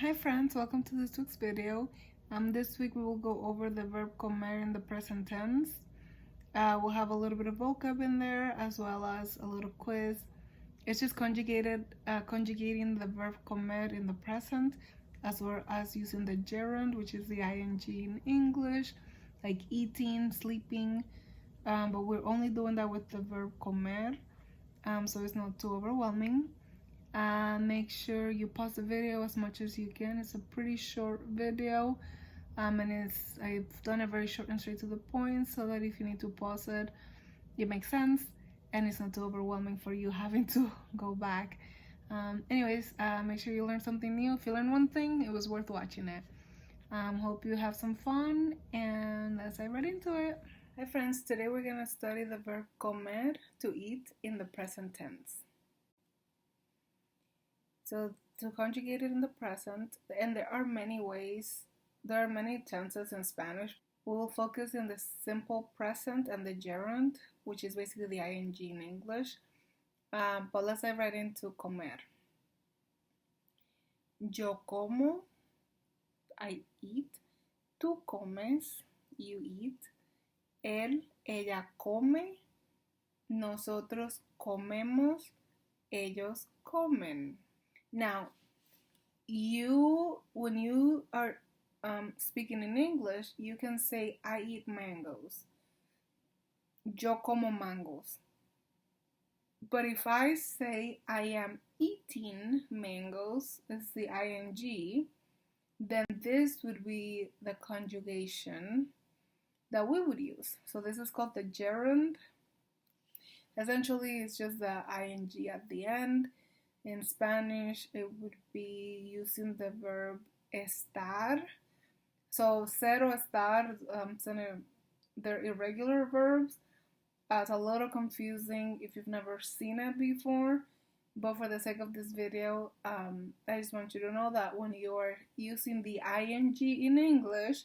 Hi friends, welcome to this week's video. This week we will go over the verb comer in the present tense. We'll have a little bit of vocab in there as well as a little quiz. It's just conjugating the verb comer in the present as well as using the gerund, which is the ing in English, like eating, sleeping. But we're only doing that with the verb comer, so it's not too overwhelming. Make sure you pause the video as much as you can. It's a pretty short video, and I've done it very short and straight to the point so that if you need to pause it, it makes sense and it's not too overwhelming for you having to go back. Anyways, make sure you learn something new. If you learn one thing, it was worth watching it. Hope you have some fun, and let's dive right into it. Hi friends, today we're gonna study the verb comer, to eat, in the present tense. So to conjugate it in the present, and there are many ways, there are many tenses in Spanish. We will focus in the simple present and the gerund, which is basically the ing in English. But let's dive right into comer. Yo como, I eat. Tú comes, you eat. Él, ella come. Nosotros comemos, ellos comen. Now, when you are speaking in English, you can say, I eat mangoes. Yo como mangoes. But if I say I am eating mangoes, it's the ing, then this would be the conjugation that we would use. So this is called the gerund. Essentially, it's just the ing at the end. In Spanish, it would be using the verb estar. So ser o estar, they're irregular verbs. It's a little confusing if you've never seen it before. But for the sake of this video, I just want you to know that when you are using the ing in English,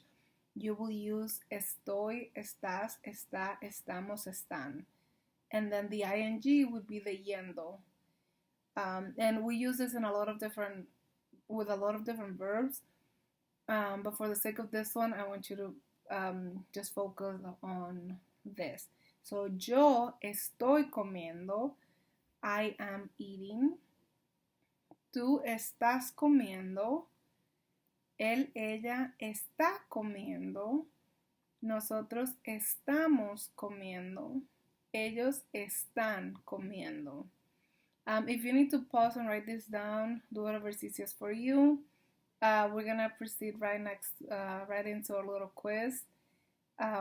you will use estoy, estás, está, estamos, están. And then the ing would be the yendo. And we use this in with a lot of different verbs. But for the sake of this one, I want you to just focus on this. So, yo estoy comiendo. I am eating. Tú estás comiendo. Él, ella está comiendo. Nosotros estamos comiendo. Ellos están comiendo. If you need to pause and write this down, do whatever is easiest for you. We're gonna proceed right into a little quiz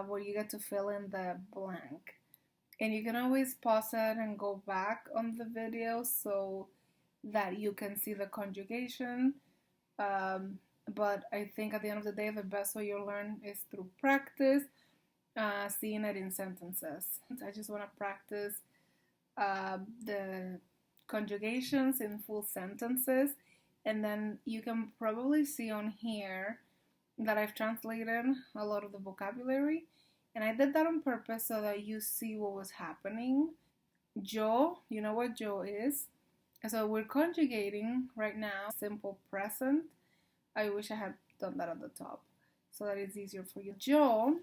where you get to fill in the blank. And you can always pause it and go back on the video so that you can see the conjugation. But I think at the end of the day, the best way you'll learn is through practice, seeing it in sentences. I just want to practice the conjugations in full sentences, and then you can probably see on here that I've translated a lot of the vocabulary, and I did that on purpose so that you see what was happening. Yo, you know what yo is? So we're conjugating right now simple present. I wish I had done that at the top so that it's easier for you. Yo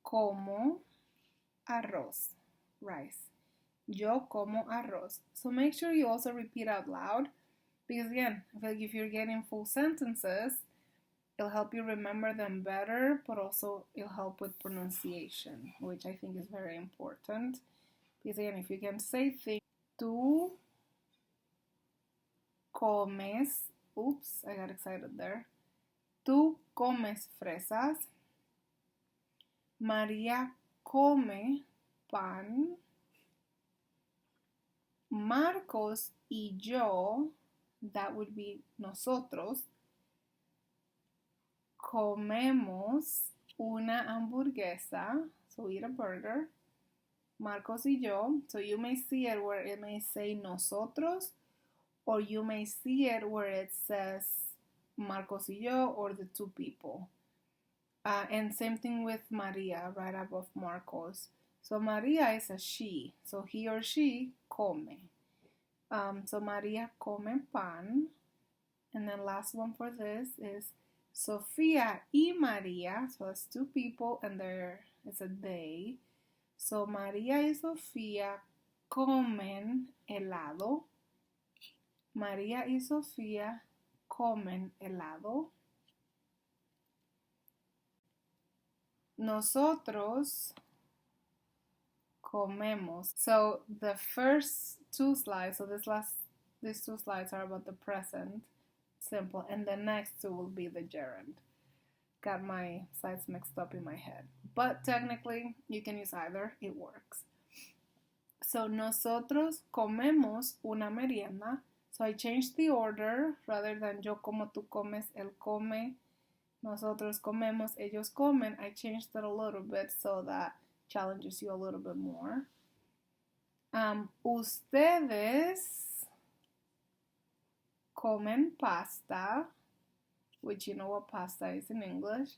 como arroz, rice. Yo como arroz. So make sure you also repeat out loud, because again, I feel like if you're getting full sentences, it'll help you remember them better, but also it'll help with pronunciation, which I think is very important. Because again, if you can say things, tú comes, oops, I got excited there. Tú comes fresas. María come pan. Marcos y yo, that would be nosotros, comemos una hamburguesa, so eat a burger. Marcos y yo, so you may see it where it may say nosotros, or you may see it where it says Marcos y yo, or the two people. And same thing with Maria, right above Marcos. So Maria is a she, so he or she come. So Maria come pan. And then last one for this is Sofía y María. So that's two people and it's a they. So María y Sofía comen helado. María y Sofía comen helado. Nosotros comemos. So the first two slides, these two slides are about the present simple, and the next two will be the gerund. Got my slides mixed up in my head, but technically you can use either, it works. So nosotros comemos una merienda. So I changed the order rather than yo como, tú comes, él come. Nosotros comemos, ellos comen. I changed it a little bit so that challenges you a little bit more. Ustedes comen pasta, which you know what pasta is in English.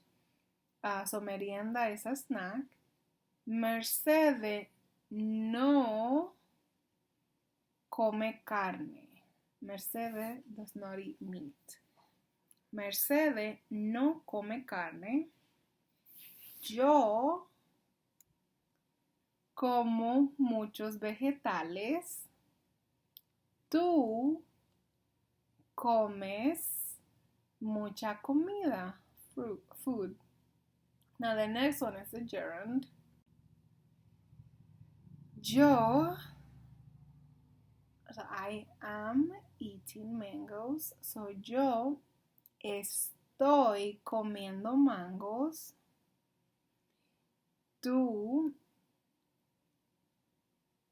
So merienda is a snack. Mercedes no come carne. Mercedes does not eat meat. Mercedes no come carne. Yo como muchos vegetales. Tú comes mucha comida, food. Now the next one is the gerund. Yo, so I am eating mangoes. So yo estoy comiendo mangos. Tú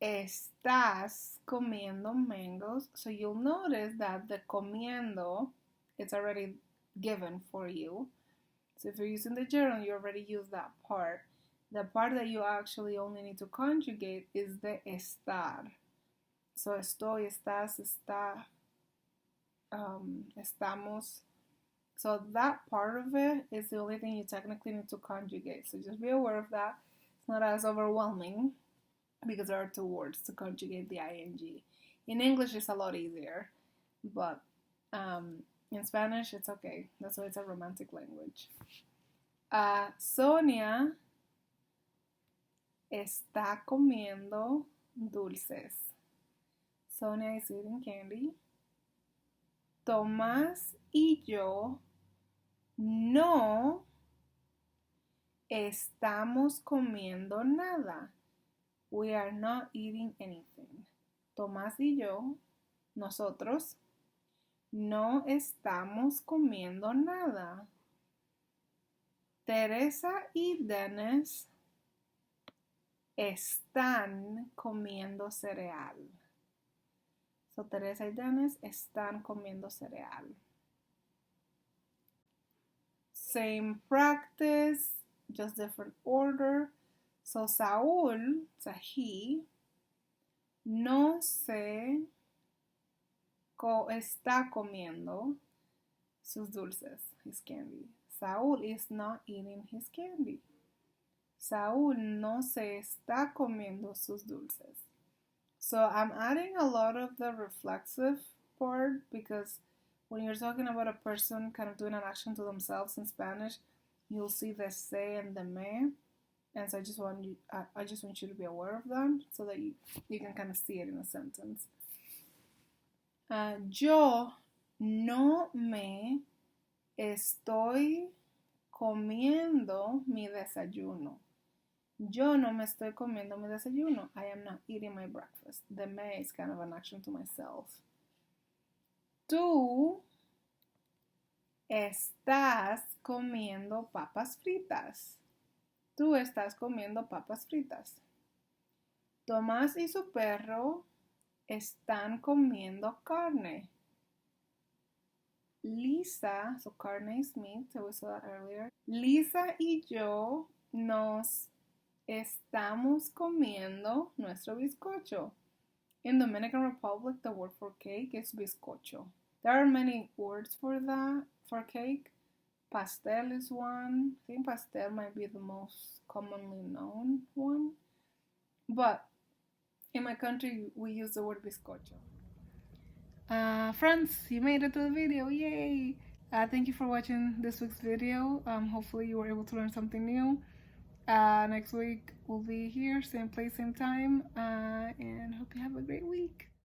estás comiendo mangoes. So you'll notice that the comiendo is already given for you. So if you're using the gerund, you already use that part. The part that you actually only need to conjugate is the estar. So estoy, estás, está, estamos. So that part of it is the only thing you technically need to conjugate. So just be aware of that. It's not as overwhelming because there are two words to conjugate the ing. In English, it's a lot easier, but in Spanish, it's okay. That's why it's a romantic language. Sonia está comiendo dulces. Sonia is eating candy. Tomás y yo no estamos comiendo nada. We are not eating anything. Tomás y yo, nosotros, no estamos comiendo nada. Teresa y Dennis están comiendo cereal. So Teresa y Dennis están comiendo cereal. Same practice, just different order. So Saúl, it's a he, no se está comiendo sus dulces, his candy. Saúl is not eating his candy. Saúl no se está comiendo sus dulces. So I'm adding a lot of the reflexive part because when you're talking about a person kind of doing an action to themselves in Spanish, you'll see the se and the me. And so I just want you to be aware of them so that you can kind of see it in a sentence. Yo no me estoy comiendo mi desayuno. Yo no me estoy comiendo mi desayuno. I am not eating my breakfast. The me is kind of an action to myself. Tú estás comiendo papas fritas. Tú estás comiendo papas fritas. Tomás y su perro están comiendo carne. Lisa, so carne is meat, so we saw that earlier. Lisa y yo nos estamos comiendo nuestro bizcocho. In Dominican Republic, the word for cake is bizcocho. There are many words for that, for cake. Pastel is one. I think pastel might be the most commonly known one. But in my country, we use the word bizcocho. Friends, you made it to the video. Yay! Thank you for watching this week's video. Hopefully you were able to learn something new. Next week we'll be here, same place, same time, and hope you have a great week.